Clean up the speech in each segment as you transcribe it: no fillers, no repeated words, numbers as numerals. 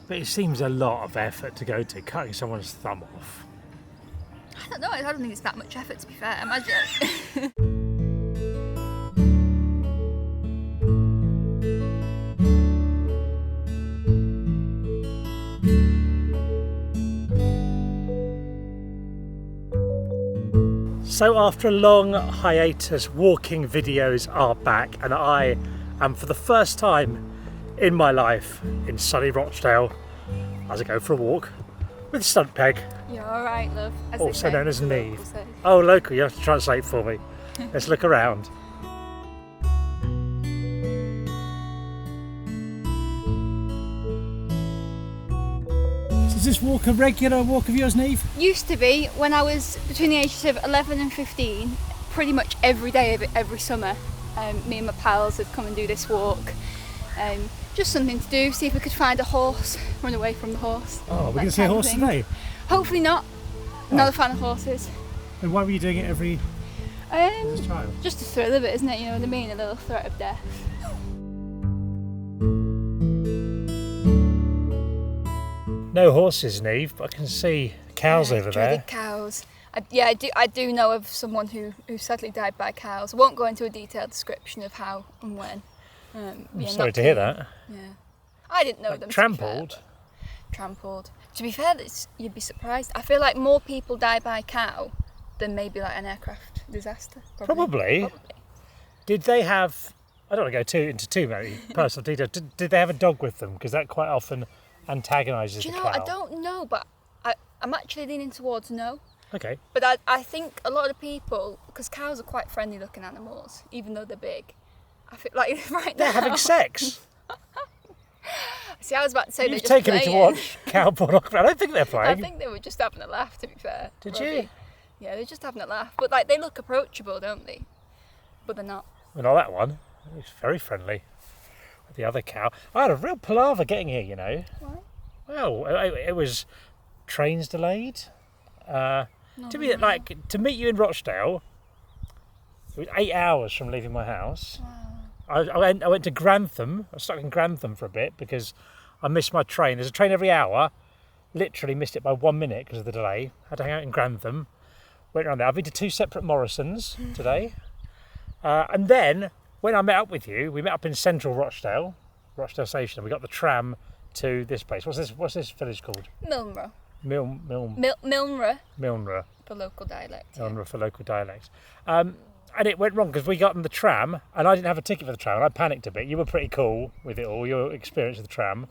But it seems a lot of effort to go to cutting someone's thumb off. I don't know, I don't think it's that much effort, to be fair. Imagine. So after a long hiatus, walking videos are back, and I am for the first time in my life in sunny Rochdale as I go for a walk with Stuntpegg. You're alright, love. Also known as Nieve. Oh, local, you have to translate for me. Let's look around. Is this walk a regular walk of yours, Nieve? Used to be, when I was between the ages of 11 and 15, pretty much every day of it, every summer. Me and my pals would come and do this walk. Just something to do, see if we could find a horse, run away from the horse. Oh, we're going to see a horse today? Hopefully not. Not a fan of horses. And why were you doing it as a child? Just the thrill of it, isn't it? You know what I mean? A little threat of death. No horses, Nieve, but I can see cows over there. Dreaded cows. I do know of someone who sadly died by cows. I won't go into a detailed description of how and when. I'm sorry to hear that. Yeah, I didn't know them. Trampled? Trampled. To be fair, you'd be surprised. I feel like more people die by cow than maybe like an aircraft disaster. Probably. Did they have, I don't want to go into too many personal details, did they have a dog with them? Because that quite often antagonises the cow. I don't know, but I'm actually leaning towards no. Okay. But I think a lot of people, because cows are quite friendly looking animals, even though they're big, I feel like right now... They're having sex. See, I was about to say You've taken me to watch cow pornography. I don't think they're playing. I think they were just having a laugh, to be fair. Did Robbie. you? Yeah, they're just having a laugh. But like, they look approachable, don't they? But they're not. Well, not that one. It's very friendly. The other cow. I had a real palaver getting here, you know. Why? Well, it was trains delayed. To meet you in Rochdale, it was 8 hours from leaving my house. Wow. I went to Grantham. I was stuck in Grantham for a bit because I missed my train. There's a train every hour. Literally missed it by 1 minute because of the delay. Had to hang out in Grantham. Went around there. I've been to 2 separate Morrisons today. And then, when I met up with you, we met up in central Rochdale Station. We got the tram to this place. What's this village called? Milnrow. Milnrow. For local dialect. Milnrow for local dialect. And it went wrong because we got on the tram and I didn't have a ticket for the tram and I panicked a bit. You were pretty cool with it all, your experience with the tram.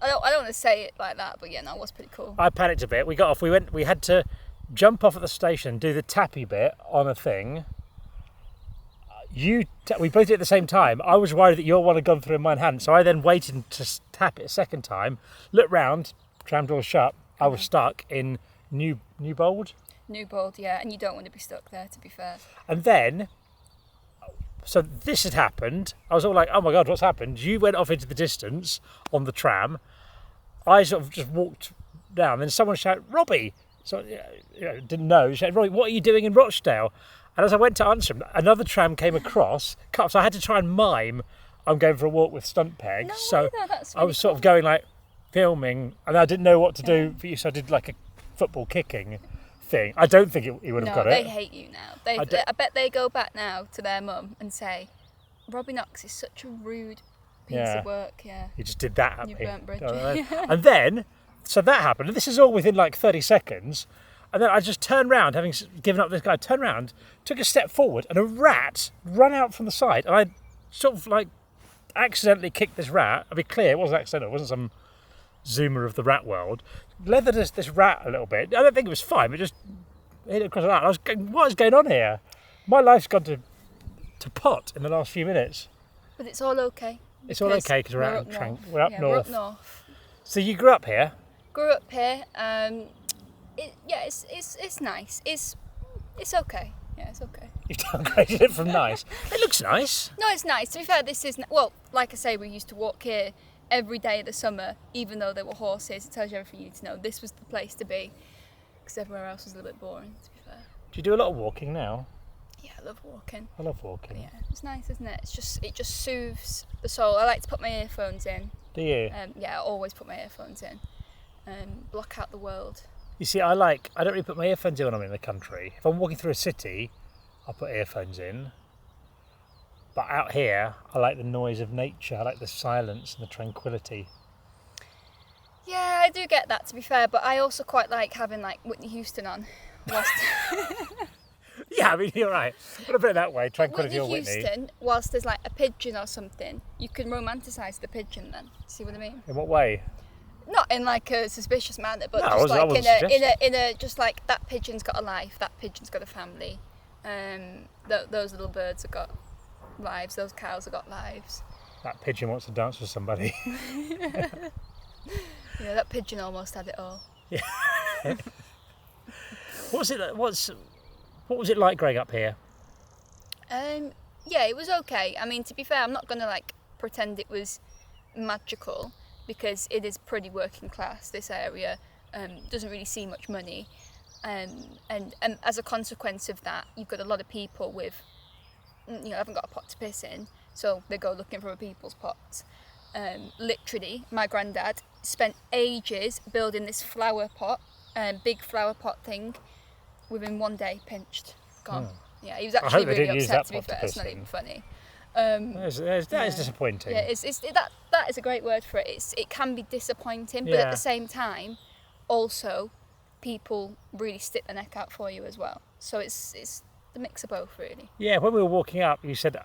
Well, I don't want to say it like that, but yeah, no, it was pretty cool. I panicked a bit. We got off. We had to jump off at the station, do the tappy bit on a thing. We both did it at the same time. I was worried that your one had gone through and mine hadn't, so I then waited to tap it a second time, looked round, tram door shut. I was stuck in Newbold. Newbold, yeah, and you don't want to be stuck there, to be fair. And then, so this had happened. I was all like, oh my God, what's happened? You went off into the distance on the tram. I sort of just walked down. Then someone shouted, Robbie. So, didn't know. Shouted, Robbie, what are you doing in Rochdale? And as I went to answer him, another tram came across. So I had to try and mime, I'm going for a walk with Stuntpegg. No, so that's really I was sort of going like, filming, and I didn't know what to do for you, so I did like a football kicking thing. I don't think he would have got it. No, they hate you now. I bet they go back now to their mum and say, Robbie Knox is such a rude piece of work. Yeah, he just did that at you me. burnt bridge. And then, so that happened, and this is all within like 30 seconds, and then I just turned round, having given up this guy, turned round, took a step forward, and a rat ran out from the side, and I sort of like accidentally kicked this rat. I'll be clear, it wasn't accidental, it wasn't some zoomer of the rat world. Leathered this rat a little bit. I don't think it was fine, but just hit it across the rat. I was going, what is going on here? My life's gone to pot in the last few minutes. But it's all okay. It's all okay because we're up north. We're up north. We're up north. So you grew up here? Grew up here. It's nice. It's okay. Yeah, it's okay. You've downgraded it from nice. It looks nice. No, it's nice. To be fair, this is well, like I say, we used to walk here every day of the summer, even though there were horses. It tells you everything you need to know. This was the place to be, because everywhere else was a little bit boring, to be fair. Do you do a lot of walking now? Yeah, I love walking. I love walking. Yeah, it's nice, isn't it? It just soothes the soul. I like to put my earphones in Do you? Yeah, I always put my earphones in. Block out the world. You see, I don't really put my earphones in when I'm in the country. If I'm walking through a city, I'll put earphones in. But out here, I like the noise of nature. I like the silence and the tranquility. Yeah, I do get that, to be fair, but I also quite like having like Whitney Houston on. Whilst Yeah, I mean, you're right. Put it that way, tranquility or Whitney Whitney. Houston, whilst there's like a pigeon or something, you can romanticise the pigeon then. See what I mean? In what way? Not in like a suspicious manner, but No, just like in a just like that pigeon's got a life, that pigeon's got a family. Those little birds have got lives, those cows have got lives. That pigeon wants to dance with somebody. You know, that pigeon almost had it all. Yeah. What was it like growing up here? Yeah, it was okay. I mean, to be fair, I'm not gonna like pretend it was magical because it is pretty working class. This area doesn't really see much money, and as a consequence of that, you've got a lot of people with, haven't got a pot to piss in, so they go looking for a people's pot. Literally, my granddad spent ages building this flower pot, big flower pot thing. Within one day, pinched, gone. Yeah, he was actually really upset. To be fair, it's not even funny. That is disappointing. Yeah, that is a great word for it. It can be disappointing, but at the same time, also, people really stick their neck out for you as well. So it's the mix of both, really. Yeah, when we were walking up, I said,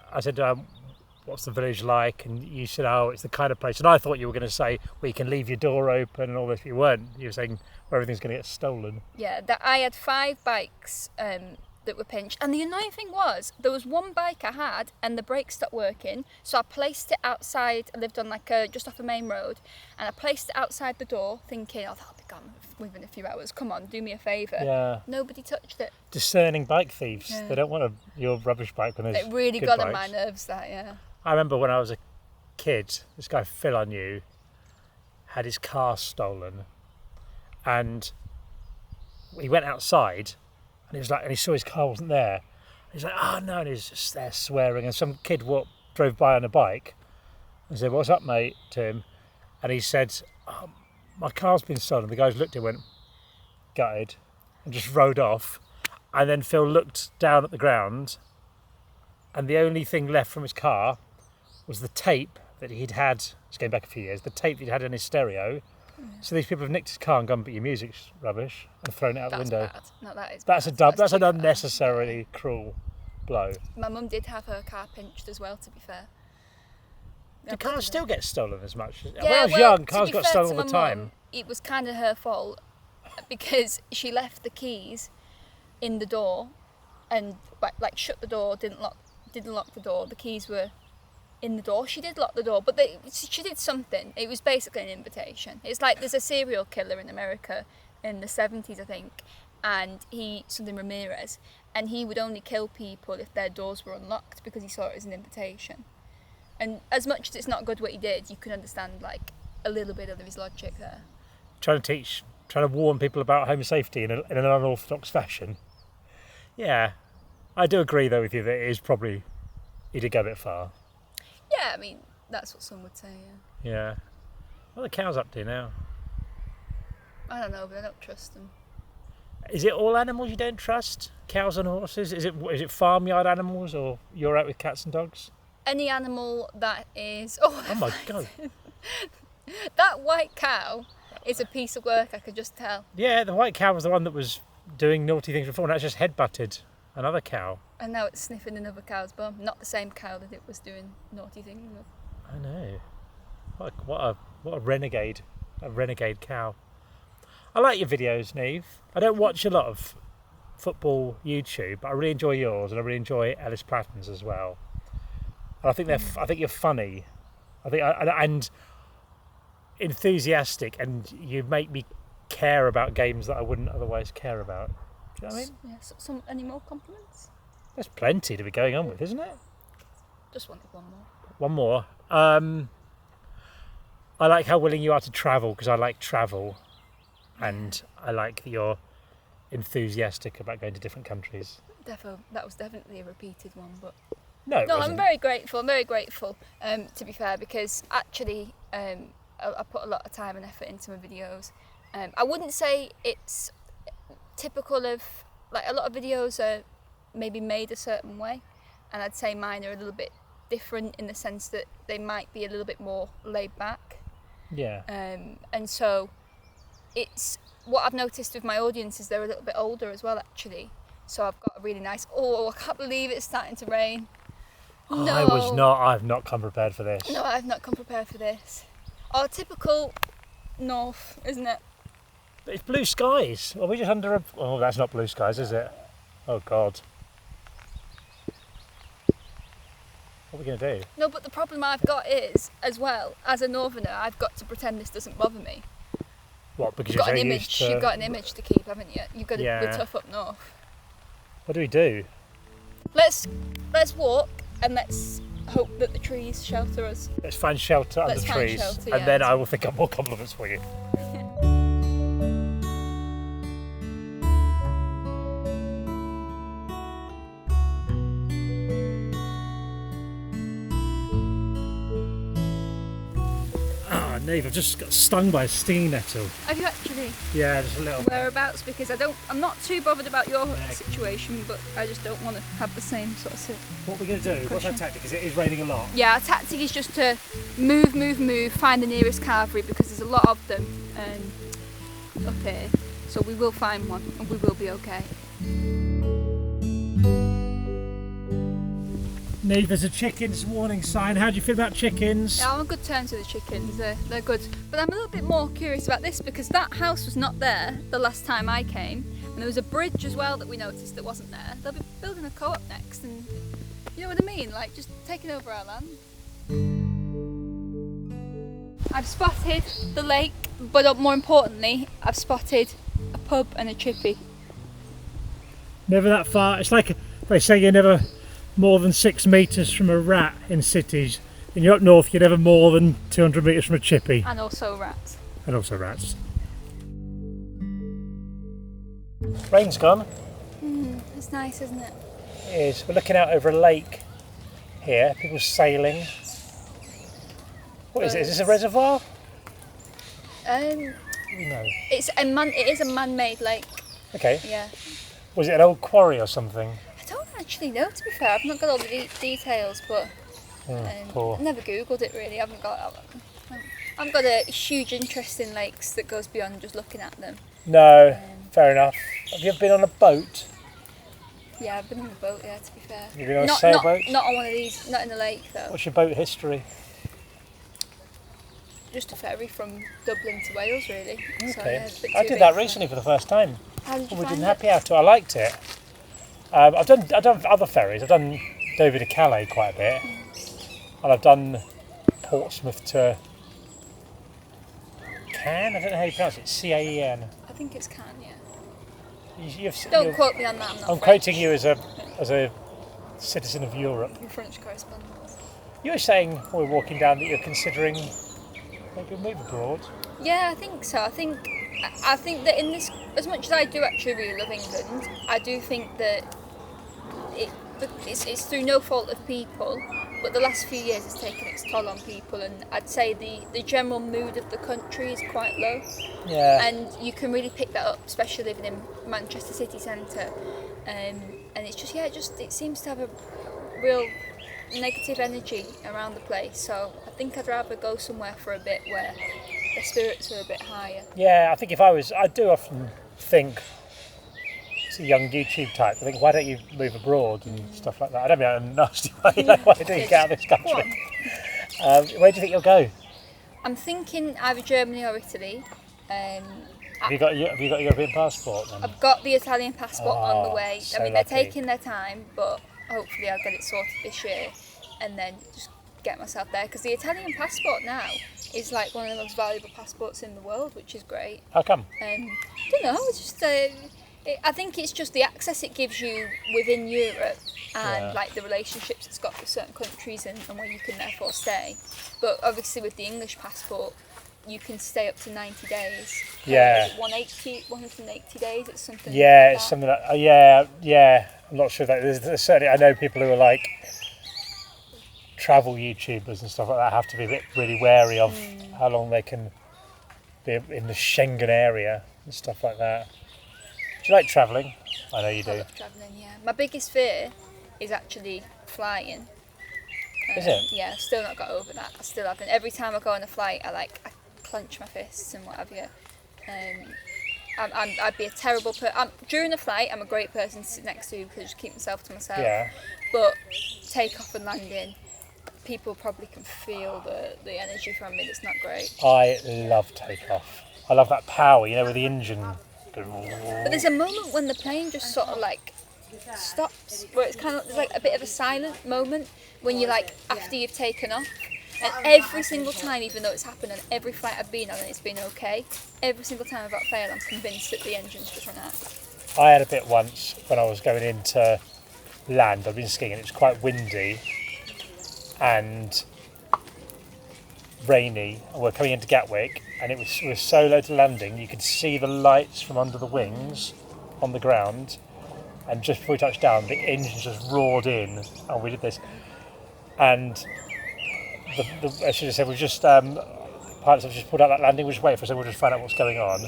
what's the village like? And you said, oh, it's the kind of place. And I thought you were going to say, well, you can leave your door open and all this. You weren't. You were saying where everything's going to get stolen. Yeah, I had 5 bikes that were pinched. And the annoying thing was, there was one bike I had and the brakes stopped working. So I placed it outside. I lived on just off a main road. And I placed it outside the door thinking, oh, that'll be gone within a few hours. Come on, do me a favour. Yeah. Nobody touched it. Discerning bike thieves. Yeah. They don't want your rubbish bike when there's It really good got bikes. on my nerves, that, yeah. I remember when I was a kid, this guy Phil I knew had his car stolen, and he went outside and he saw his car wasn't there. He's like, oh no, and he's just there swearing, and some kid drove by on a bike and said, what's up, mate, to him, and he said, oh, my car's been stolen. The guys looked at him, went gutted, and just rode off. And then Phil looked down at the ground, and the only thing left from his car was the tape that he'd had, it's going back a few years, the tape that he'd had in his stereo. Yeah. So these people have nicked his car and gone, but your music's rubbish, and thrown it out the window. Bad. No, that is that's bad. That's an unnecessarily cruel blow. My mum did have her car pinched as well, to be fair. Do cars still get stolen as much? Yeah, when I was young, cars got stolen all the time. Mum, it was kind of her fault because she left the keys in the door and like shut the door, didn't lock the door. The keys were in the door. She did lock the door, but she did something. It was basically an invitation. It's like there's a serial killer in America in the 70s, I think, and something Ramirez, and he would only kill people if their doors were unlocked because he saw it as an invitation. And as much as it's not good what he did, you can understand like a little bit of his logic there. Trying to warn people about home safety in an unorthodox fashion. Yeah, I do agree though with you that it is probably, he did go a bit far. Yeah, I mean, that's what some would say, yeah. Yeah. What are the cows up to now? I don't know, but I don't trust them. Is it all animals you don't trust? Cows and horses? Is it farmyard animals, or you're out with cats and dogs? Any animal that is... Oh my God. That white cow is a piece of work, I could just tell. Yeah, the white cow was the one that was doing naughty things before, and that's just headbutted another cow. And now it's sniffing another cow's bum. Not the same cow that it was doing naughty things with. I know. What a renegade cow. I like your videos, Nieve. I don't watch a lot of football YouTube, but I really enjoy yours, and I really enjoy Ellis Platten's as well. And I think I think you're funny. And enthusiastic, and you make me care about games that I wouldn't otherwise care about. Do you know what I mean? Yeah. Any more compliments? There's plenty to be going on with, isn't it? Just wanted one more. One more. I like how willing you are to travel, because I like travel, and I like that you're enthusiastic about going to different countries. That was definitely a repeated one, but no, I'm very grateful. I'm very grateful, to be fair, because actually I put a lot of time and effort into my videos. I wouldn't say it's typical of, like, a lot of videos are maybe made a certain way, and I'd say mine are a little bit different in the sense that they might be a little bit more laid back. Yeah. And so it's what I've noticed with my audience is they're a little bit older as well, actually. So I've got a really nice. Oh, I can't believe it's starting to rain. No. I've not come prepared for this. No, I've not come prepared for this. Oh, typical North, isn't it? It's blue skies. Are we just under a... Oh, that's not blue skies, is it? Oh, God. What are we going to do? No, but the problem I've got is, as well, as a northerner, I've got to pretend this doesn't bother me. What, because You've got an image. You've got an image to keep, haven't you? You've got to be tough up north. What do we do? Let's walk and let's hope that the trees shelter us. Let's find shelter under trees, and then I will think up more compliments for you. Nieve, I've just got stung by a stinging nettle. Have you actually? Yeah, just a little. Whereabouts? Because I'm not too bothered about your situation, but I just don't want to have the same sort of situation. What are we going to do? What's our tactic? Because it is raining a lot. Yeah, our tactic is just to move, find the nearest carvery, because there's a lot of them up here. So we will find one and we will be okay. Nieve, there's a chickens warning sign. How do you feel about chickens? Yeah, I'm on good terms with the chickens. They're good. But I'm a little bit more curious about this because that house was not there the last time I came, and there was a bridge as well that we noticed that wasn't there. They'll be building a co-op next, and you know what I mean? Like, just taking over our land. I've spotted the lake, but more importantly, I've spotted a pub and a chippy. Never that far. It's like they say you're never more than 6 metres from a rat in cities. When you're up north, you're never more than 200 metres from a chippy. And also rats. And also rats. Rain's gone. It's nice, isn't it? It is. We're looking out over a lake here. People sailing. What is it? Is this a reservoir? No. It is a man-made lake. Okay. Yeah. Was it an old quarry or something? I don't actually know, to be fair. I've not got all the details, but Poor. I've never googled it really. I've got a huge interest in lakes that goes beyond just looking at them. No, fair enough. Have you ever been on a boat? Yeah, I've been on a boat, yeah, to be fair. Have you been on a sailboat? Not on one of these, not in the lake though. What's your boat history? Just a ferry from Dublin to Wales, really. Okay. So, yeah, it's a bit I too did big that for- recently for the first time. How did you We find didn't it? happy out. I liked it. I've done other ferries. I've done Dover to Calais quite a bit, and I've done Portsmouth to Cannes. I don't know how you pronounce it. Caen. I think it's Cannes, yeah. Don't Don't quote me on that. I'm not I'm French. quoting you as a citizen of Europe. You're French correspondent. You were saying while we were walking down that you're considering maybe a move abroad. Yeah, I think so. I think that in this, as much as I do actually really love England, I do think that it's through no fault of people, but the last few years has taken its toll on people, and I'd say the general mood of the country is quite low. Yeah. And you can really pick that up, especially living in Manchester city centre. And it's just, it seems to have a real negative energy around the place. So I think I'd rather go somewhere for a bit where the spirits are a bit higher. Yeah, I think I do often think, it's a young YouTube type, I think, why don't you move abroad and stuff like that? I don't mean that in a nasty way, like, why don't you get out of this country? Where do you think you'll go? I'm thinking either Germany or Italy. Have you got a European passport then? I've got the Italian passport on the way. so I mean, lucky. they're taking their time, but hopefully I'll get it sorted this year and then just get myself there. Because the Italian passport now is like one of the most valuable passports in the world, which is great. How come? I don't know, it's just I think it's just the access it gives you within Europe and like the relationships it's got with certain countries and where you can therefore stay. But obviously with the English passport, you can stay up to 90 days. Yeah. 180 days, it's something Yeah, like it's that. something like, yeah. I'm not sure that there's certainly, I know people who are like travel YouTubers and stuff like that have to be really wary of how long they can be in the Schengen area and stuff like that. Do you like travelling? I know you do. I love travelling, yeah. My biggest fear is actually flying. Is it? Yeah, I've still not got over that. I still haven't. Every time I go on a flight, I clench my fists and what have you. I'd be a terrible person. During a flight, I'm a great person to sit next to because I just keep myself to myself. Yeah. But takeoff and landing, people probably can feel the energy from me. That's not great. I love takeoff. I love that power, with the engine. But there's a moment when the plane just sort of stops, where it's kind of there's a bit of a silent moment when you're after you've taken off. And every single time, even though it's happened on every flight I've been on and it's been okay, every single time without fail, I'm convinced that the engine's just run out. I had a bit once when I was going into land. I've been skiing and it was quite windy and rainy. And we're coming into Gatwick and we were so low to landing, you could see the lights from under the wings on the ground. And just before we touched down, the engine just roared in and we did this. And I should have said, pilots have just pulled out that landing, we're just waiting for a second, we'll just find out what's going on.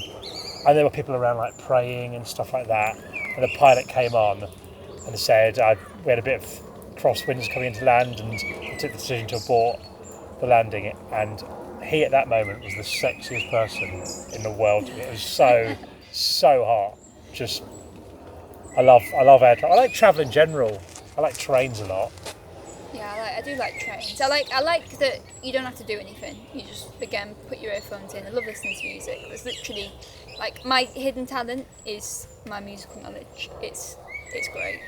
And there were people around praying and stuff like that. And the pilot came on and said, we had a bit of crosswinds coming into land and we took the decision to abort the landing. And he at that moment was the sexiest person in the world. It was so hot. I love air travel. I like travel in general. I like trains a lot. Yeah, I do like trains. I like that you don't have to do anything. You just, again, put your earphones in. I love listening to music. There's literally, my hidden talent is my musical knowledge. It's great.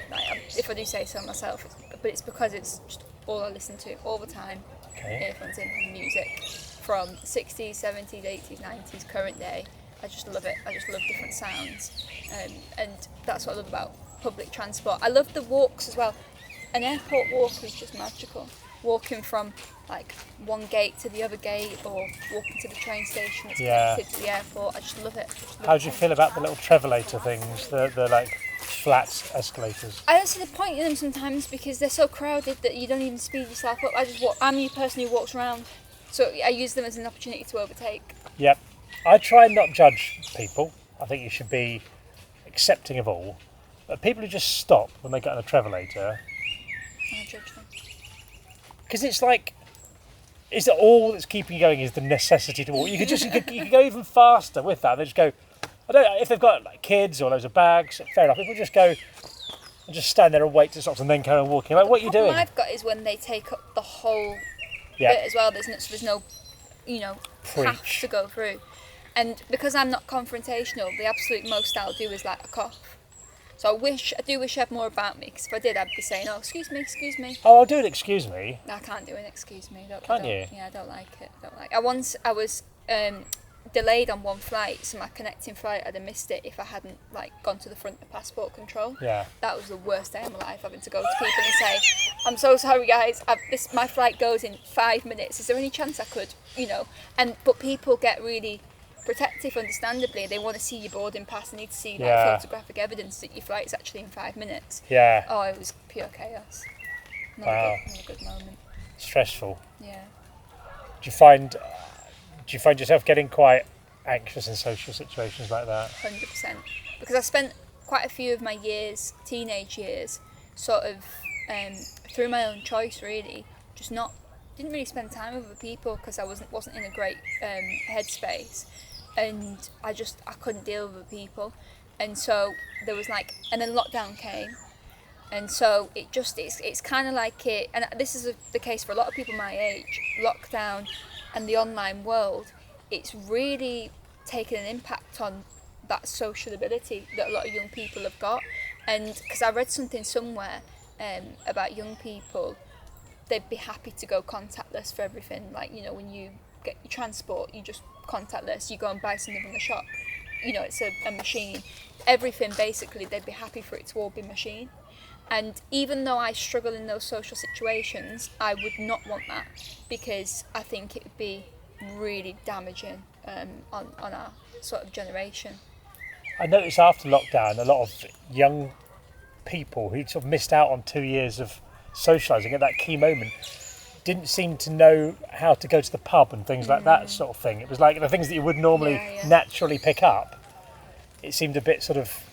If I do say so myself, but it's because it's just all I listen to all the time. Okay. Earphones in, music from 60s, 70s, 80s, 90s, current day. I just love it. I just love different sounds, and that's what I love about public transport. I love the walks as well. An airport walk is just magical. Walking from one gate to the other gate, or walking to the train station that's connected to the airport. I just love it. How do you feel about the little travelator things, the flat escalators? I don't see the point in them sometimes because they're so crowded that you don't even speed yourself up. I'm the person who walks around, so I use them as an opportunity to overtake. Yep. I try and not judge people. I think you should be accepting of all. But people who just stop when they get on a travelator, I judge them. Because it's is that all that's keeping you going is the necessity to walk? You could go even faster with that. They just go. I don't know if they've got kids or loads of bags. Fair enough. People just go and just stand there and wait till it stops and then carry on walking. What are you doing? The problem I've got is when they take up the whole bit as well. There's no path to go through. And because I'm not confrontational, the absolute most I'll do is a cough. So I do wish I had more about me, because if I did, I'd be saying, "Oh, excuse me." Oh, I'll do an excuse me. No, I can't do an excuse me. Can't you? Yeah, I don't like it. I was delayed on one flight, so my connecting flight, I'd have missed it if I hadn't gone to the front of passport control. Yeah. That was the worst day of my life, having to go to people and say, "I'm so sorry, guys. My flight goes in 5 minutes. Is there any chance I could, But people get really protective, understandably. They want to see your boarding pass. They need to see photographic evidence that your flight's actually in 5 minutes. Yeah. Oh, it was pure chaos. Not a good moment. Stressful. Yeah. Do you find yourself getting quite anxious in social situations like that? 100%. Because I spent quite a few of my teenage years, sort of through my own choice, really, didn't really spend time with other people because I wasn't in a great headspace. And I couldn't deal with other people, and so there was and then lockdown came, and so it's kind of and this is the case for a lot of people my age. Lockdown and the online world, it's really taken an impact on that social ability that a lot of young people have got. And because I read something somewhere about young people, they'd be happy to go contactless for everything. When you get your transport, you just contactless. You go and buy something from the shop, it's a machine. Everything, basically, they'd be happy for it to all be machine. And even though I struggle in those social situations, I would not want that, because I think it would be really damaging on our sort of generation. I noticed after lockdown, a lot of young people who sort of missed out on 2 years of socialising at that key moment, didn't seem to know how to go to the pub and things like that sort of thing. It was like the things that you would normally naturally pick up. It seemed a bit sort of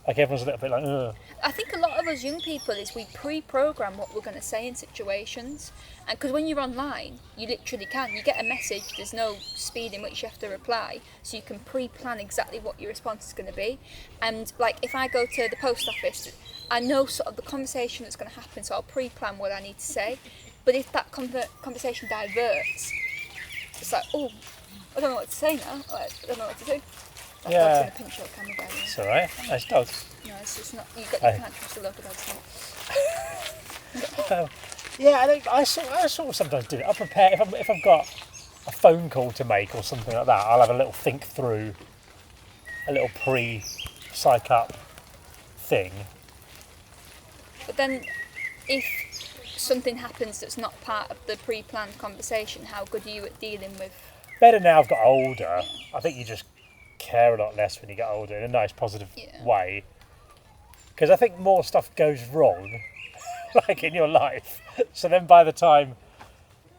like everyone's a little bit like, ugh. I think a lot of us young people is we pre-program what we're going to say in situations, and because when you're online you literally can, you get a message, there's no speed in which you have to reply, so you can pre-plan exactly what your response is going to be. And like if I go to the post office, I know sort of the conversation that's going to happen, so I'll pre-plan what I need to say. But if that conversation diverts, it's like, oh, I don't know what to say now, I don't know what to do. That dog's going to pinch your camera by the way. It's alright, nice dogs. No, it's not. You can't trust the local dogs. Yeah, I sort of sometimes do it. I prepare if I've got a phone call to make or something like that. I'll have a little think through, a little psych up thing. But then, if something happens that's not part of the pre-planned conversation, how good are you at dealing with? Better now I've got older. I think you just care a lot less when you get older in a nice positive way, because I think more stuff goes wrong like in your life, so then by the time,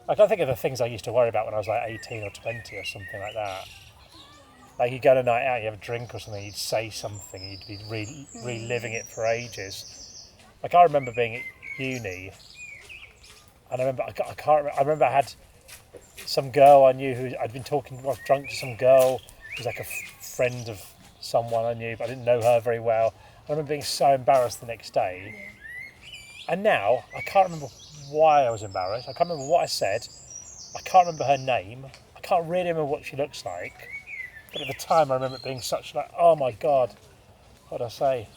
like I think of the things I used to worry about when I was like 18 or 20 or something like that, like you go on a night out, you have a drink or something, you'd say something, you'd be reliving it for ages. Like I remember being at uni and I remember I had some girl I knew who I'd been talking, I was drunk to some girl who was like a friend of someone I knew, but I didn't know her very well. I remember being so embarrassed the next day. And now, I can't remember why I was embarrassed. I can't remember what I said. I can't remember her name. I can't really remember what she looks like. But at the time, I remember it being such like, oh my God, what did I say?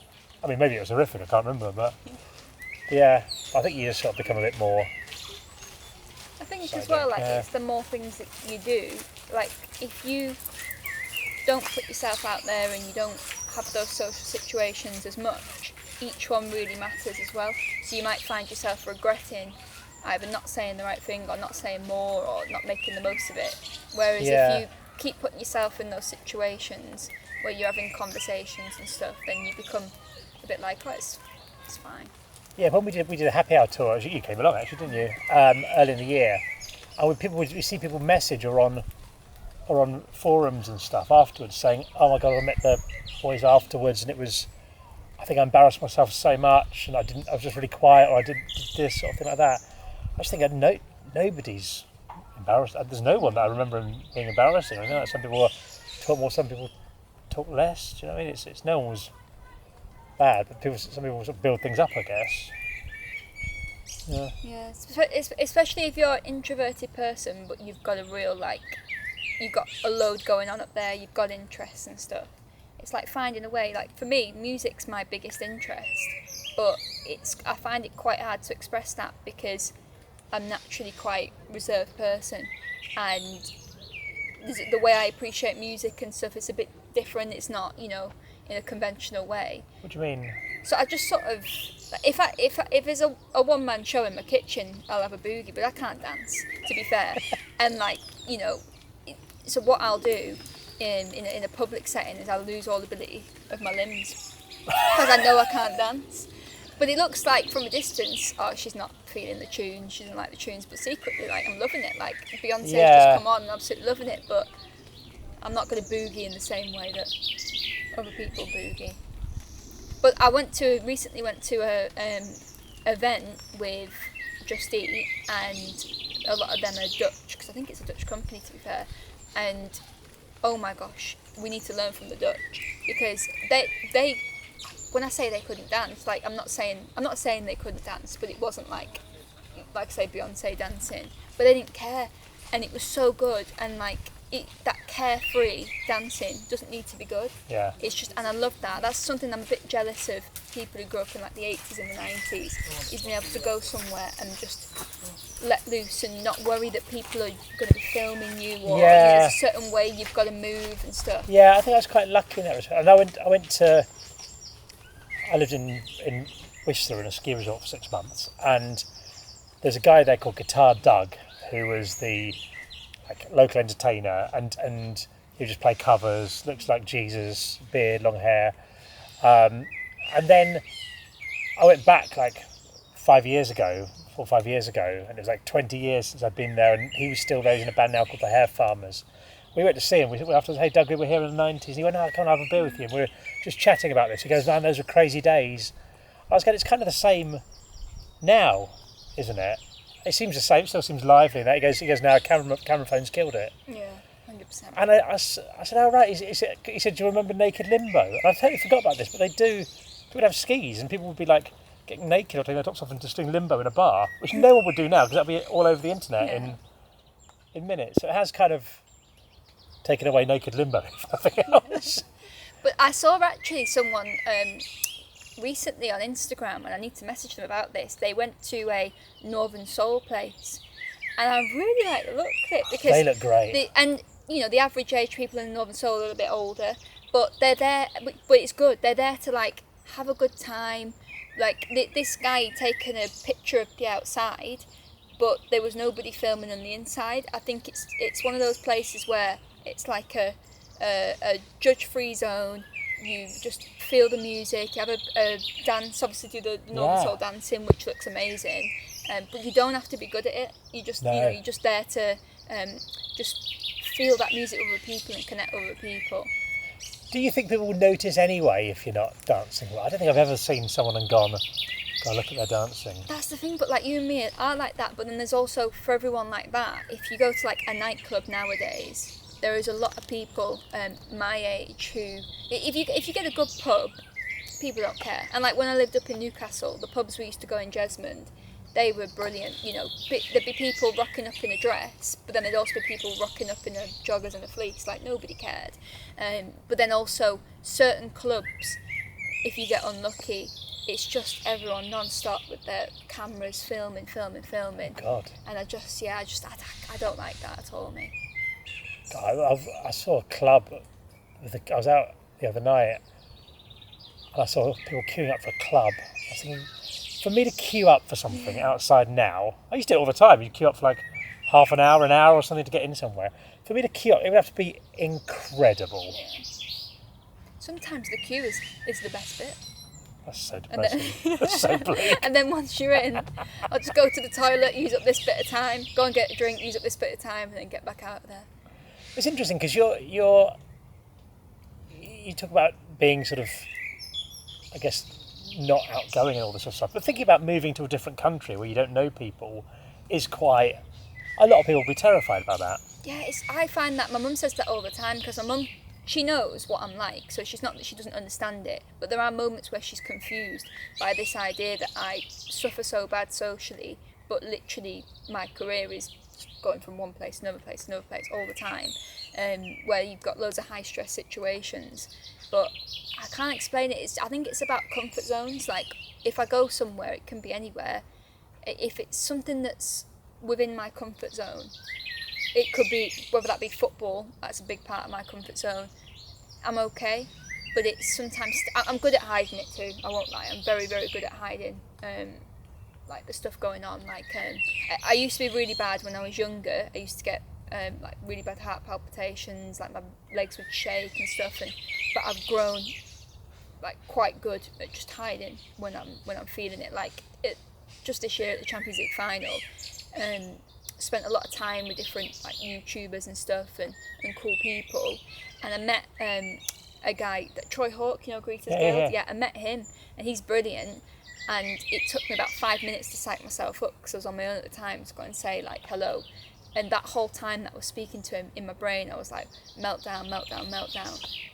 I mean, maybe it was horrific, I can't remember, but yeah, I think you just sort of become a bit more. I think as well, like it's the more things that you do, like if you don't put yourself out there and you don't have those social situations as much, each one really matters as well. So you might find yourself regretting either not saying the right thing or not saying more or not making the most of it. Whereas if you keep putting yourself in those situations where you're having conversations and stuff, then you become a bit like, oh, it's fine. Yeah, when we did a happy hour tour, you came along actually, didn't you? Early in the year, and we see people message or on forums and stuff afterwards saying, oh my God, I met the boys afterwards and it was, I think I embarrassed myself so much and I was just really quiet, or I did this sort of thing like that. I just think nobody's embarrassed. There's no one that I remember being embarrassing. I know that some people talk more, some people talk less. Do you know what I mean? It's no one was bad, but some people sort of build things up, I guess. Yeah, especially if you're an introverted person, but you've got you've got a load going on up there, you've got interests and stuff. It's like finding a way, like for me, music's my biggest interest, but I find it quite hard to express that because I'm naturally quite a reserved person, and the way I appreciate music and stuff is a bit different. It's not, in a conventional way. What do you mean? So I just sort of, if there's a one-man show in my kitchen, I'll have a boogie, but I can't dance, to be fair. And so what I'll do in a public setting is I'll lose all ability of my limbs because I know I can't dance. But it looks like from a distance, oh, she's not feeling the tune, she doesn't like the tunes, but secretly, I'm loving it. Like Beyonce's just come on, I'm absolutely loving it, but I'm not going to boogie in the same way that other people boogie. But I recently went to a event with Just Eat, and a lot of them are Dutch, because I think it's a Dutch company, to be fair. And oh my gosh, we need to learn from the Dutch, because they when I say they couldn't dance, I'm not saying they couldn't dance, but it wasn't like say Beyonce dancing, but they didn't care, and it was so good. And that carefree dancing doesn't need to be good. Yeah. It's just, and I love that. That's something I'm a bit jealous of people who grew up in the 80s and the 90s, is being able to go somewhere and just let loose and not worry that people are going to be filming you, or there's a certain way you've got to move and stuff. Yeah, I think I was quite lucky in that respect. And I lived in Whistler in a ski resort for 6 months, and there's a guy there called Guitar Doug who was the local entertainer, and he would just play covers, looks like Jesus, beard, long hair. And then I went back 5 years ago 4 or 5 years ago, and it was like 20 years since I'd been there, and he was still there. He's in a band now called the Hair Farmers. We went to see him. We afterwards, hey Doug, we were here in the 90s. And he went, no, I can't have a beer with you. And we were just chatting about this. He goes, man, those were crazy days. I was going, it's kind of the same now, isn't it? It seems the same. It still seems lively. That he goes, now camera phones killed it. Yeah, 100%. And I said, oh right. He said, do you remember Naked Limbo? And I totally forgot about this, but they do. People would have skis, and people would be like getting naked or taking their tops off and just doing limbo in a bar, which no one would do now because that'd be all over the internet in minutes. So it has kind of taken away Naked Limbo, if nothing else. But I saw actually someone recently on Instagram, and I need to message them about this. They went to a Northern Soul place, and I really like the look of it because they look great. And you know, the average age people in Northern Soul are a little bit older, but they're there. But it's good. They're there to like have a good time. Like this guy taking a picture of the outside, but there was nobody filming on the inside. I think it's one of those places where it's like a judge-free zone. You just feel the music. You have a dance, obviously do the Northern Soul dancing, which looks amazing. But you don't have to be good at it. You just you're just there to just feel that music with other people and connect with other people. Do you think people will notice anyway if you're not dancing well? I don't think I've ever seen someone and gone, go look at their dancing. That's the thing, but like you and me are like that, but then there's also, for everyone like that, if you go to like a nightclub nowadays, there is a lot of people my age who, if you get a good pub, people don't care. And like when I lived up in Newcastle, the pubs we used to go in Jesmond, they were brilliant. You know, there'd be people rocking up in a dress, but then there'd also be people rocking up in a joggers and a fleece. Like nobody cared. But then also certain clubs, if you get unlucky, it's just everyone non-stop with their cameras filming. God. And I don't like that at all, mate. God, I saw a club. I was out the other night, and I saw people queuing up for a club. I was thinking, for me to queue up for something outside now, I used to do it all the time. You queue up for like half an hour or something to get in somewhere. For me to queue up, it would have to be incredible. Yeah. Sometimes the queue is the best bit. That's so depressing. That's so bleak. And then once you're in, I'll just go to the toilet, use up this bit of time, go and get a drink, use up this bit of time, and then get back out of there. It's interesting because you talk about being sort of, I guess, not outgoing and all this sort of stuff, but thinking about moving to a different country where you don't know people is quite, a lot of people will be terrified about that. Yeah, I find that my mum says that all the time, because my mum, she knows what I'm like, so she's not that she doesn't understand it, but there are moments where she's confused by this idea that I suffer so bad socially, but literally my career is going from one place to another place all the time, where you've got loads of high stress situations. But I can't explain it. I think it's about comfort zones. Like if I go somewhere, it can be anywhere. If it's something that's within my comfort zone, it could be, whether that be football, that's a big part of my comfort zone, I'm okay. But it's sometimes, I'm good at hiding it too, I won't lie. I'm very, very good at hiding like the stuff going on. Like I used to be really bad when I was younger. I used to get like really bad heart palpitations, like my legs would shake and stuff, but I've grown like quite good at just hiding when I'm feeling it. Like just this year at the Champions League final, spent a lot of time with different like YouTubers and stuff and cool people, and I met a guy, that Troy Hawke, you know, Greeters Guild. Yeah, I met him, and he's brilliant. And it took me about 5 minutes to psych myself up because I was on my own at the time to go and say like hello. And that whole time that I was speaking to him, in my brain I was like meltdown.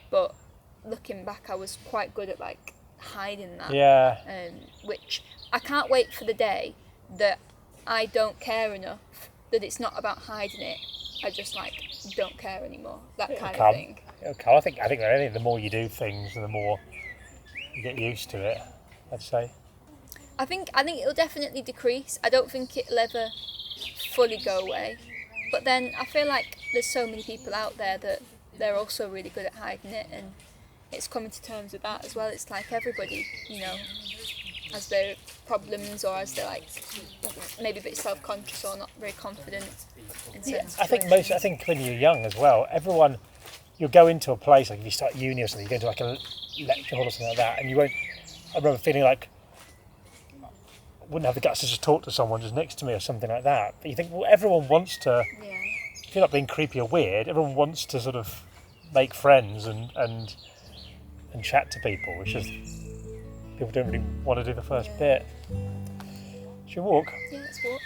But looking back, I was quite good at like hiding that. Yeah. Which I can't wait for the day that I don't care enough, that it's not about hiding it. I just like don't care anymore. That kind of thing. Okay. I think the more you do things, the more you get used to it, I'd say. I think it'll definitely decrease. I don't think it'll ever fully go away. But then I feel like there's so many people out there that they're also really good at hiding it, and it's coming to terms with that as well. It's like everybody, you know, has their problems, or as they're like maybe a bit self-conscious or not very confident in certain situations. I think when you're young as well, everyone, you'll go into a place, like if you start uni or something, you go into like a lecture hall or something like that, and you won't, I remember feeling like, wouldn't have the guts to just talk to someone just next to me or something like that. But you think, well, everyone wants to. Yeah. If you're not being creepy or weird, everyone wants to sort of make friends and chat to people. It's just people don't really want to do the first bit. Should we walk? Yeah, let's walk.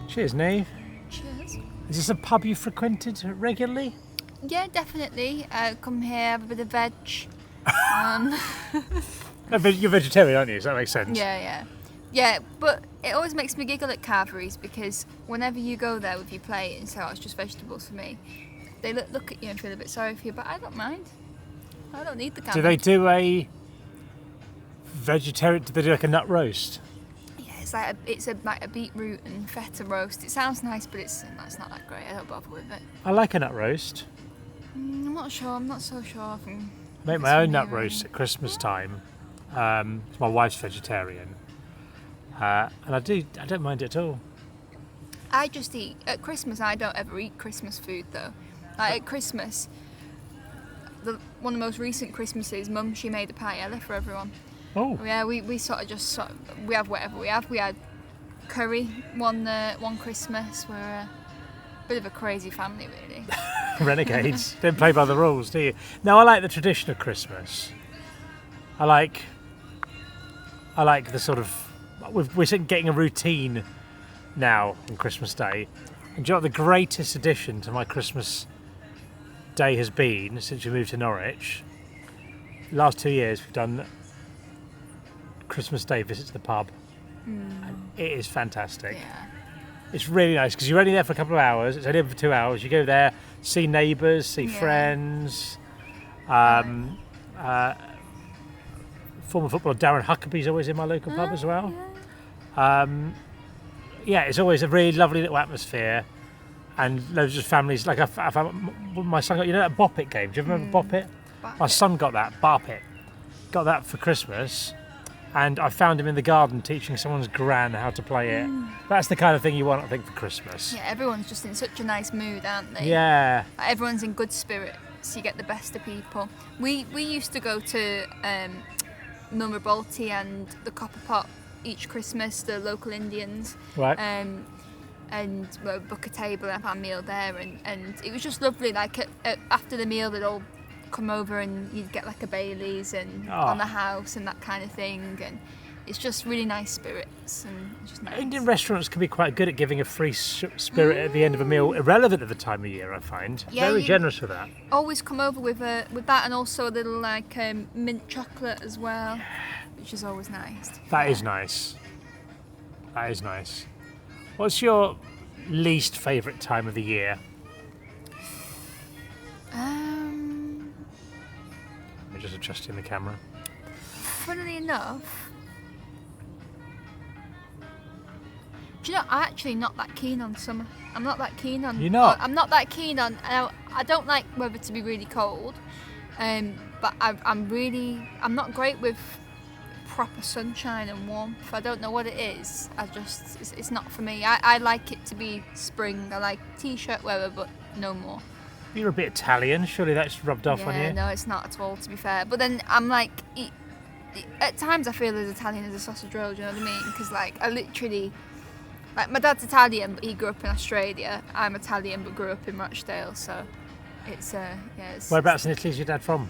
Cheers, Nieve. Cheers. Is this a pub you frequented regularly? Yeah, definitely. Come here, have a bit of veg. No, but you're vegetarian, aren't you? So that makes sense. Yeah, but it always makes me giggle at Carveries because whenever you go there with your plate and say, oh, it's just vegetables for me, they look at you and feel a bit sorry for you, but I don't mind. I don't need the cabbage. Do they do a vegetarian? Do they do like a nut roast? Yeah, it's like a beetroot and feta roast. It sounds nice, but it's not that great. I don't bother with it. I like a nut roast. I'm not sure. I'm not so sure. I make my own nut roast at Christmas time. My wife's vegetarian, and I don't mind it at all. I just eat at Christmas. I don't ever eat Christmas food though. Like at Christmas, one of the most recent Christmases, Mum, she made a paella for everyone. Oh. Yeah, we we have whatever we have. We had curry one Christmas. We're a bit of a crazy family, really. Renegades. Don't play by the rules, do you? No, I like the tradition of Christmas. I like the sort of we're getting a routine now on Christmas Day. And do you know what the greatest addition to my Christmas day has been since we moved to Norwich? The last 2 years we've done Christmas Day visits to the pub. And it is fantastic. Yeah. It's really nice because you're only there for a couple of hours. It's only open for 2 hours. You go there, see neighbours, see friends. Former footballer Darren Huckabee's always in my local pub as well. Yeah. It's always a really lovely little atmosphere, and loads of families. Like my son got, you know, that Bop It game. Do you remember Bop It? My son got that Bop It. Got that for Christmas. And I found him in the garden teaching someone's gran how to play it. That's the kind of thing you want, I think, for Christmas. Yeah, everyone's just in such a nice mood, aren't they? Yeah. Like, everyone's in good spirits. You get the best of people. We used to go to Milrabolti and the Copper Pot each Christmas, the local Indians. Right. And we'll book a table and have our meal there. And it was just lovely. Like after the meal, they'd all come over and you'd get like a Baileys and on the house and that kind of thing, and it's just really nice spirits and just nice. Indian restaurants can be quite good at giving a free spirit at the end of a meal, irrelevant at the time of year. I find very generous with that. Always come over with that, and also a little like mint chocolate as well, which is always nice. That is nice. That is nice. What's your least favourite time of the year? Just adjusting the camera. Funnily enough, do you know, I'm actually not that keen on summer. I'm not that keen on. You're not? I'm not that keen on. I don't like weather to be really cold, but I'm not great with proper sunshine and warmth. I don't know what it is. It's not for me. I like it to be spring. I like t-shirt weather, but no more. You're a bit Italian, surely that's rubbed off on you? Yeah, no, it's not at all, to be fair. But then I'm like, at times I feel as Italian as a sausage roll, do you know what I mean? Because like, I literally, like my dad's Italian, but he grew up in Australia. I'm Italian, but grew up in Rochdale, so it's, it's... Whereabouts in Italy is your dad from?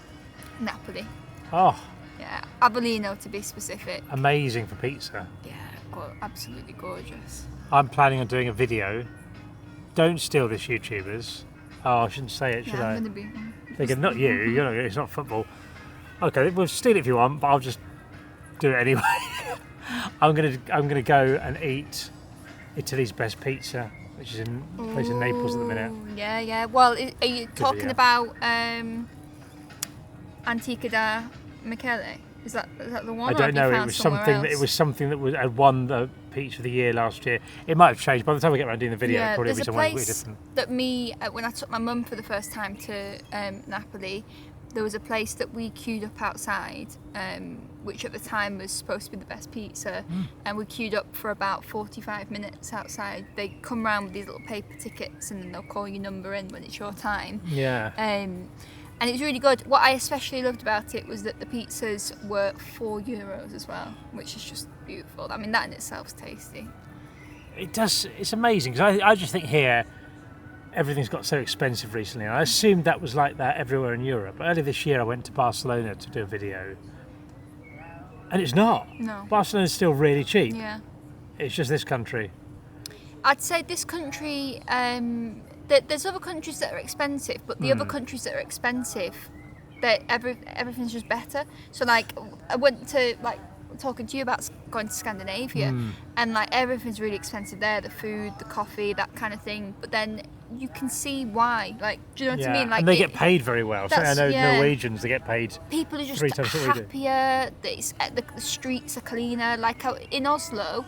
Napoli. Oh. Yeah, Avellino to be specific. Amazing for pizza. Yeah, absolutely gorgeous. I'm planning on doing a video. Don't steal this, YouTubers. Oh, I shouldn't say it, should I? I'm going to be... Thinking, not you, it's not football. Okay, we'll steal it if you want, but I'll just do it anyway. I'm gonna go and eat Italy's best pizza, which is in a place in Naples at the minute. Yeah. Well, are you talking about Antica da Michele? Is that the one? I don't know. It was something that had won the Pizza of the Year last year. It might have changed by the time we get around doing the video. Yeah, it'll probably there's be a somewhere place different. that when I took my mum for the first time to Napoli, there was a place that we queued up outside, which at the time was supposed to be the best pizza, and we queued up for about 45 minutes outside. They come round with these little paper tickets, and then they'll call your number in when it's your time. Yeah. And it was really good. What I especially loved about it was that the pizzas were €4 as well, which is just beautiful. I mean, that in itself is tasty. It does. It's amazing because I just think here everything's got so expensive recently. I assumed that was like that everywhere in Europe. Earlier this year, I went to Barcelona to do a video, and it's not. No. Barcelona's still really cheap. Yeah. It's just this country. I'd say this country. There's other countries that are expensive, but the other countries that are expensive, everything's just better. So like, I went to like talking to you about going to Scandinavia, and like everything's really expensive there. The food, the coffee, that kind of thing. But then you can see why. Like, do you know what I mean? Like, and they get paid very well. So I know Norwegians, they get paid. People are just 3 times what we do. happier. The streets are cleaner. Like in Oslo,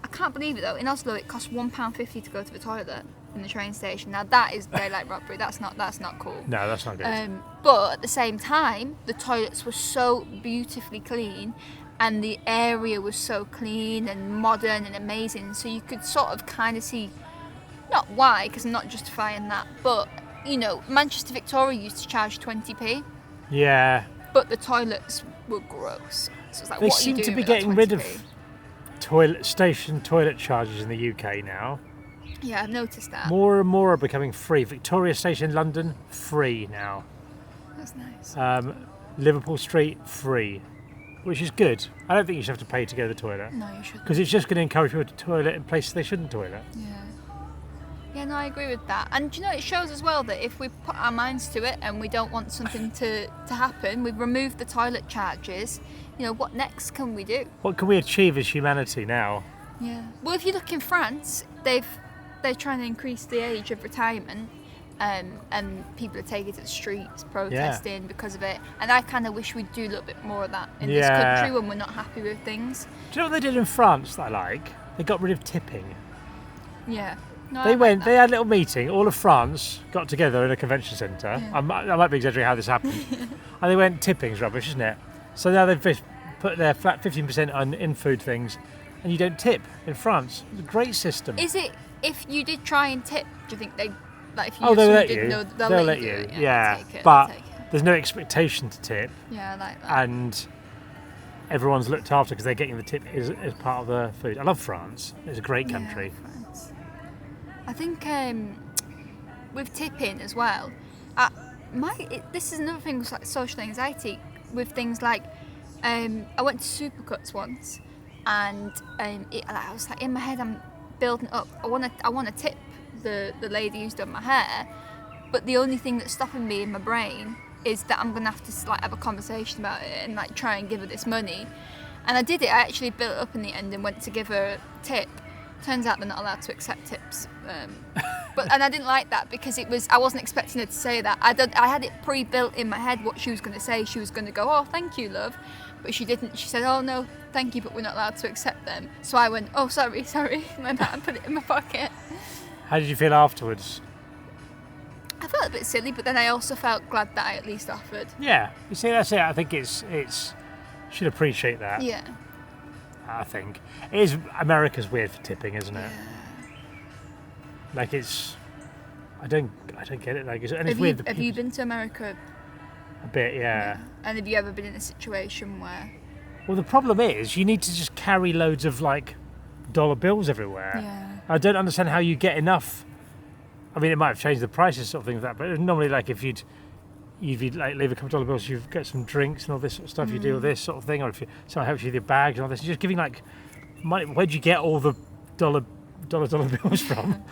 I can't believe it though. In Oslo, it costs £1.50 to go to the toilet in the train station. Now that is daylight robbery. That's not cool. No, that's not good. But at the same time, the toilets were so beautifully clean, and the area was so clean and modern and amazing. So you could sort of kind of see, not why, because I'm not justifying that, but you know, Manchester Victoria used to charge 20p. Yeah. But the toilets were gross. So it's like, They what are you seem to doing be with that getting rid of 20p? toilet charges in the UK now. Yeah, I've noticed that. More and more are becoming free. Victoria Station in London, free now. That's nice. Liverpool Street, free, which is good. I don't think you should have to pay to go to the toilet. No, you shouldn't. Because it's just going to encourage people to toilet in places they shouldn't toilet. Yeah. Yeah, no, I agree with that. And do you know, it shows as well that if we put our minds to it and we don't want something to happen, we've removed the toilet charges, you know, what next can we do? What can we achieve as humanity now? Yeah. Well, if you look in France, they're trying to increase the age of retirement, and people are taking to the streets protesting because of it. And I kind of wish we'd do a little bit more of that in this country when we're not happy with things. Do you know what they did in France that I like? They got rid of tipping. Yeah. No, They had a little meeting. All of France got together in a convention centre. Yeah. I might be exaggerating how this happened. And they went, tipping's rubbish, isn't it? So now they've just put their flat 15% on in food things, and you don't tip in France. It's a great system. Is it, if you did try and tip, do you think they, like, if you they'll let didn't you. know, they'll let you do it? Yeah. They'll take it, But they'll take it. there's no expectation to tip, Yeah, I like that. and everyone's looked after because they're getting the tip as part of the food. I love France. It's a great country. Yeah, France. I think with tipping as well, this is another thing with like social anxiety with things like I went to Supercuts once, and I was like, in my head I'm building up. I want to tip the lady who's done my hair, but the only thing that's stopping me in my brain is that I'm gonna have to like have a conversation about it and like try and give her this money. And I did it. I actually built it up in the end and went to give her a tip. Turns out they're not allowed to accept tips, and I didn't like that because I wasn't expecting her to say that. I had it pre-built in my head what she was going to say. She was going to go, "Oh, thank you, love," but she didn't. She said, "Oh no, thank you, but we're not allowed to accept them." So I went, "Oh, sorry," my bad, and put it in my pocket. How did you feel afterwards? I felt a bit silly, but then I also felt glad that I at least offered. Yeah, you see, that's it. I think it's should appreciate that. Yeah. I think it is. America's weird for tipping, isn't it? Like I don't get it. Like, and it's weird. Have you been to America? A bit, yeah. And have you ever been in a situation where? Well, the problem is you need to just carry loads of like dollar bills everywhere. Yeah. I don't understand how you get enough. I mean, it might have changed the prices, sort of thing like that. But normally, like if you'd like leave a couple of dollar bills, you get some drinks and all this sort of stuff. You do all this sort of thing, or if someone helps you with your bags and all this, you're just giving like money. Where'd you get all the dollar bills from?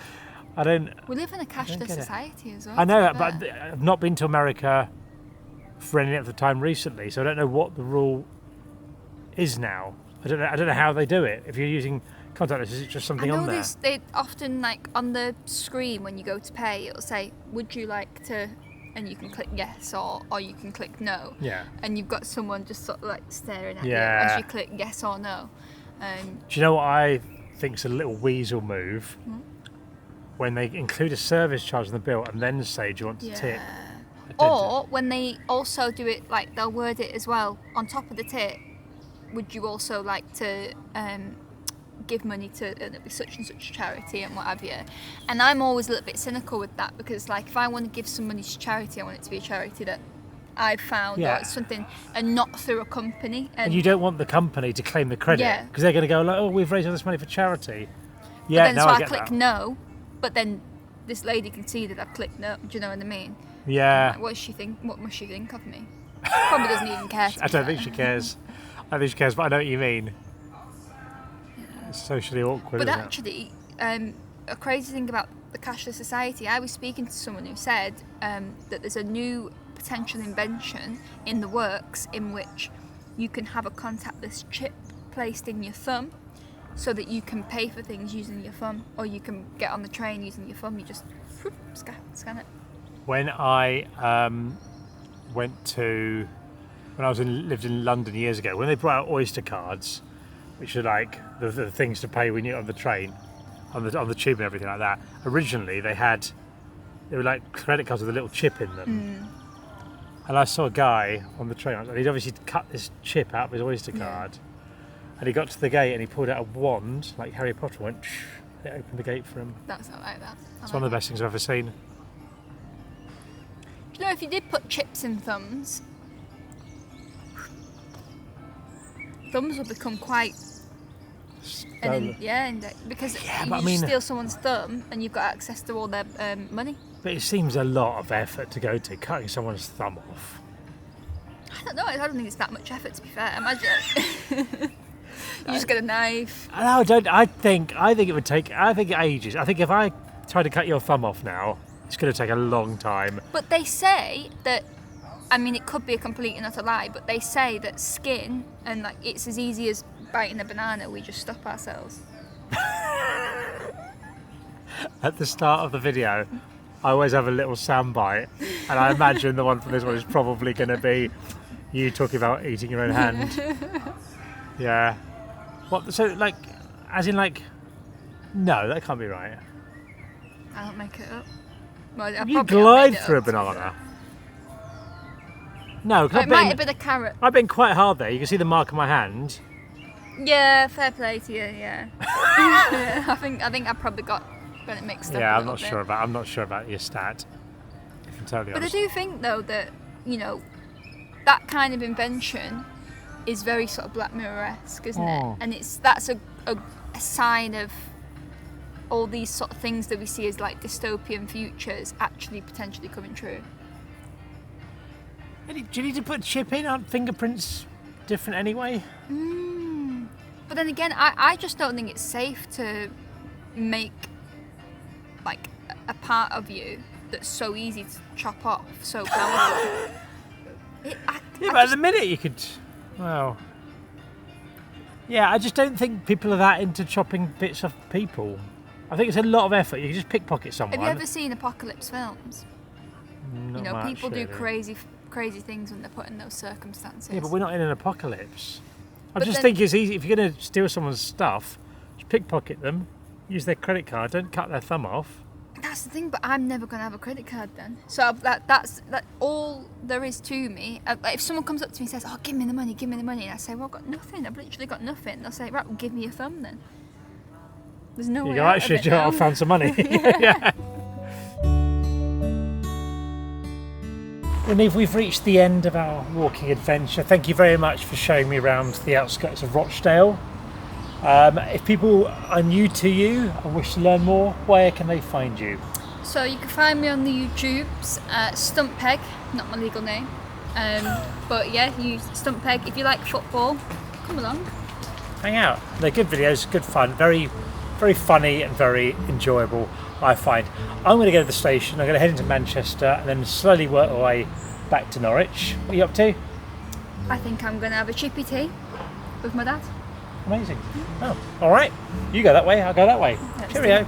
I don't. We live in a cashless society as well. I know that, but I've not been to America for any of the time recently, so I don't know what the rule is now. I don't know how they do it. If you're using contactless, is it just something on there? They often, like on the screen when you go to pay, it'll say, "Would you like to?" And you can click yes or you can click no. Yeah. And you've got someone just sort of like staring at you Yeah. as you click yes or no. Do you know what I think's a little weasel move? When they include a service charge in the bill and then say, "Do you want to tip?" I Or when they also do it, like they'll word it as well on top of the tip. Would you also like to give money to such and such charity and what have you? And I'm always a little bit cynical with that, because like if I want to give some money to charity, I want it to be a charity that I've found or it's something, and not through a company. And you don't want the company to claim the credit, because they're going to go like, oh, we've raised all this money for charity. Yeah, so I click no, but then this lady can see that I've clicked no. Do you know what I mean? Yeah. Like, what does she think? What must she think of me? Probably doesn't even care. I don't think she cares. I don't think she cares, but I know what you mean. It's socially awkward. But isn't actually, a crazy thing about the cashless society, I was speaking to someone who said that there's a new potential invention in the works in which you can have a contactless chip placed in your thumb, so that you can pay for things using your thumb, or you can get on the train using your thumb. You just scan it. When I lived in London years ago, when they brought out Oyster cards, which are like the things to pay when you're on the train, on the tube and everything like that. Originally, they were like credit cards with a little chip in them. And I saw a guy on the train, and he'd obviously cut this chip out of his Oyster card. And he got to the gate and he pulled out a wand, like Harry Potter, and went, it opened the gate for him. That's not like that. It's one of the best things I've ever seen. Do you know, if you did put chips in thumbs would become quite... because you steal someone's thumb and you've got access to all their money. But it seems a lot of effort to go to cutting someone's thumb off. I don't know. I don't think it's that much effort, to be fair. Imagine you just get a knife. No, I don't. I think it would take. I think ages. I think if I try to cut your thumb off now, it's going to take a long time. But they say that. I mean, it could be a complete and utter lie, but they say that skin and like it's as easy as biting a banana. We just stop ourselves. At the start of the video, I always have a little soundbite, and I imagine the one for this one is probably going to be you talking about eating your own hand. Yeah. What? So, like, as in, like, no, that can't be right. I don't make it up. Well, you glide through a banana. No, because it might have been a carrot. I've been quite hard there. You can see the mark on my hand. Yeah, fair play to you. Yeah. Yeah, I think I probably got it mixed up. Yeah, I'm not sure about your stat. If I'm totally honest. But I do think though that that kind of invention is very sort of Black Mirror-esque, isn't it? And that's a sign of all these sort of things that we see as like dystopian futures actually potentially coming true. Do you need to put a chip in? Aren't fingerprints different anyway? But then again, I just don't think it's safe to make like a part of you that's so easy to chop off, so powerful. But at the minute you could... Well... Yeah, I just don't think people are that into chopping bits off people. I think it's a lot of effort. You can just pickpocket someone. Have you ever seen apocalypse films? Not much, people do really. crazy things when they're put in those circumstances. Yeah, but we're not in an apocalypse. I just think it's easy. If you're going to steal someone's stuff, just pickpocket them, use their credit card, don't cut their thumb off. That's the thing, but I'm never going to have a credit card then. So that's all there is to me. If someone comes up to me and says, "Oh, give me the money," and I say, "Well, I've got nothing. I've literally got nothing." They'll say, "Right, well, give me your thumb then." There's no way. You go, actually, I found some money. Yeah. Well, Nieve, we've reached the end of our walking adventure. Thank you very much for showing me around the outskirts of Rochdale. If people are new to you and wish to learn more, where can they find you? So you can find me on the YouTubes, Stuntpegg, not my legal name. But yeah, use Stuntpegg. If you like football, come along. Hang out. They're good videos, good fun, very, very funny and very enjoyable, I find. I'm going to go to the station, I'm going to head into Manchester and then slowly work our way back to Norwich. What are you up to? I think I'm going to have a chippy tea with my dad. Amazing. Oh, all right. You go that way, I'll go that way. Cheerio.